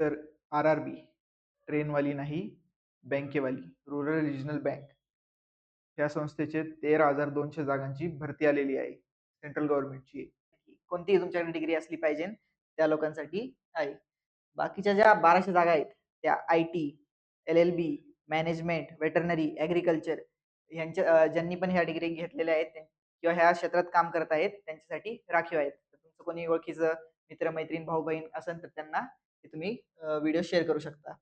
तर RRB ट्रेनवाली नाही, बँकेवाली rural regional bank या संस्थेचे 13,200 जागांची भरती आलेली आहे. सेंट्रल गव्हर्नमेंटची. कोणतीही तुमच्याकडे डिग्री असली पाहिजे त्या लोकांसाठी आहे. बाकीच्या ज्या 1200 जागा आहेत त्या IT, LLB, management, veterinary, agriculture यांच्या ज्यांनी पण ह्या डिग्री घेतलेल्या आहेत किंवा ह्या क्षेत्रात काम करत आहेत त्यांच्यासाठी राखीव आहेत. तर तुमचं कोणी ओळखीचं मित्र-मैत्रीण, भाऊ-बहीण असेल तर त्यांना तुम्ही व्हिडिओ शेअर करू शकता.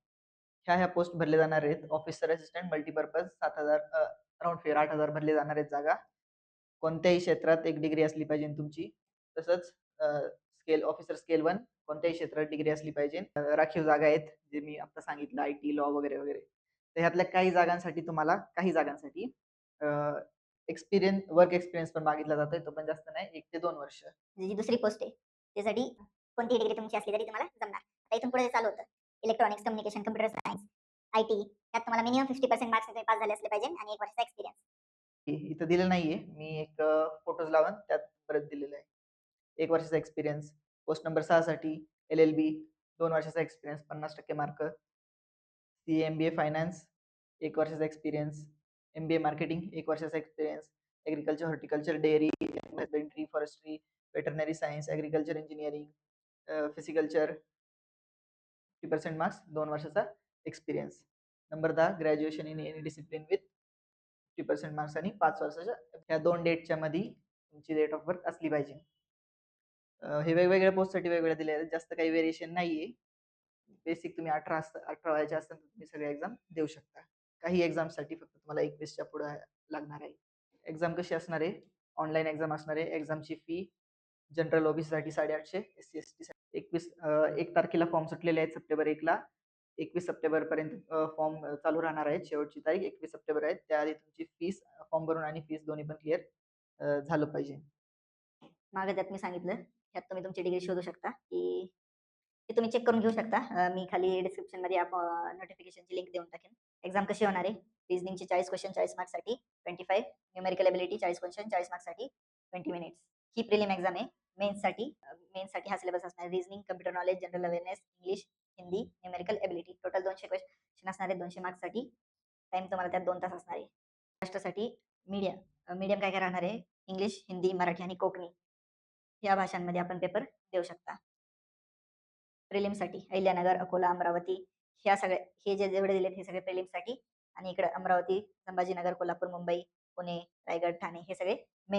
ह्या पोस्ट भरले जाणार आहेत. ऑफिसर असिस्टंट मल्टीपर्पज 7,000 अराउंड 8,000 भरले जाणार आहेत जागा. कोणत्याही क्षेत्रात एक डिग्री असली पाहिजे तुमची. तसंच स्केल ऑफिसर स्केल 1 कोणत्याही क्षेत्रात डिग्री असली पाहिजे. राखीव जागा आहेत जे मी आता सांगितलं IT, लॉ वगैरे वगैरे. तर ह्यातल्या काही जागांसाठी तुम्हाला एक्सपिरियन्स वर्क एक्सपिरियन्स पण मागितला जातोय. तो पण जास्त नाही 1 ते 2 वर्ष. जी दुसरी पोस्ट आहे त्यासाठी कोणतीही डिग्री तुमची असली तरी तुम्हाला जमणार. आता इथून पुढे चालू होतं electronics, communication, computer science, IT त्यात तुम्हाला मिनिमम 50% मार्क्स तुम्ही पास झाले असले पाहिजे आणि 1 वर्षाचा एक्सपिरियन्स. इथं दिलं नाहीये. मी एक फोटोज लावून त्यात परत दिलेलं आहे. 1 वर्षाचा एक्सपिरियन्स. पोस्ट नंबर 6 साठी LLB 2 वर्षाचा एक्सपिरियन्स 50% मार्क. CA फायनान्स 1 वर्षाचा एक्सपिरियन्स. MBA मार्केटिंग 1 वर्षाचा experience. Agriculture, horticulture, dairy, husbandry, forestry, veterinary science, agriculture engineering, pisciculture 50% marks 2 वर्षाचा experience. Number 10 graduation in any discipline with 50% marks आणि 5 वर्षाच्या ह्या 2 डेटच्या मध्ये तुमची डेट ऑफ बर्थ असली पाहिजे. हे वेगवेगळ्या पोस्टसाठी वेगवेगळ्या दिलेल्या आहेत. जास्त काही व्हेरिएशन नाहीये. बेसिक तुम्ही 18 वयाचे असाल तर तुम्ही सगळे एक्झाम देऊ शकता. काही एक्झामसाठी फक्त तुम्हाला 21च्या पुढे लागणार आहे. एक्झाम कशी असणार आहे? ऑनलाईन एक्झाम असणार आहे. एक्झामची फी जनरल OBC साठी 850, SC ST साठी 1 तारखेला फॉर्म सुटलेले आहेत सप्टेंबर 1 ला. 21 सप्टेंबर पर्यंत फॉर्म चालू राहणार आहेत. शेवटची तारीख 21 सप्टेंबर आहे. त्याआधी तुमची फीस फॉर्म भरून आणि फीस दोन्ही पण क्लिअर झालं पाहिजे. मागे त्यात मी सांगितलं त्यात तुम्ही तुमची डिग्री शोधू शकता की ते तुम्ही चेक करून घेऊ शकता. मी खाली डिस्क्रिप्शनमध्ये नोटिफिकेशनची लिंक देऊन टाकेन. एक्झाम कशी होणार आहे? रिझनिंगचे 40 क्वेश्चन 40 मार्क्ससाठी 25, न्यूमेरिकल एबिलिटी 40 क्वेश्चन 40 मार्क्ससाठी 20 मिनिट्स. ही प्रिलिम एक्झाम आहे. मेन्ससाठी हा सिलेबस असणार. Reasoning, computer knowledge, general awareness, English, Hindi, numerical ability. Total 200 question असणार आहेत 200 मार्क्ससाठी. टाइम तुम्हाला त्यात 2 तास असणार आहे. महाराष्ट्रासाठी मीडियम काय काय राहणार आहे? इंग्लिश, हिंदी, मराठी आणि कोकणी या भाषांमध्ये आपण पेपर देऊ शकता. प्रिलिमसाठी अहिल्यानगर, अकोला, अमरावती ह्या सगळ्या हे जेवढे दिलेत हे सगळे प्रिलिमसाठी आणि इकडे अमरावती, संभाजीनगर, कोल्हापूर, मुंबई, पुणे, रायगड, ठाणे हे सगळे मेन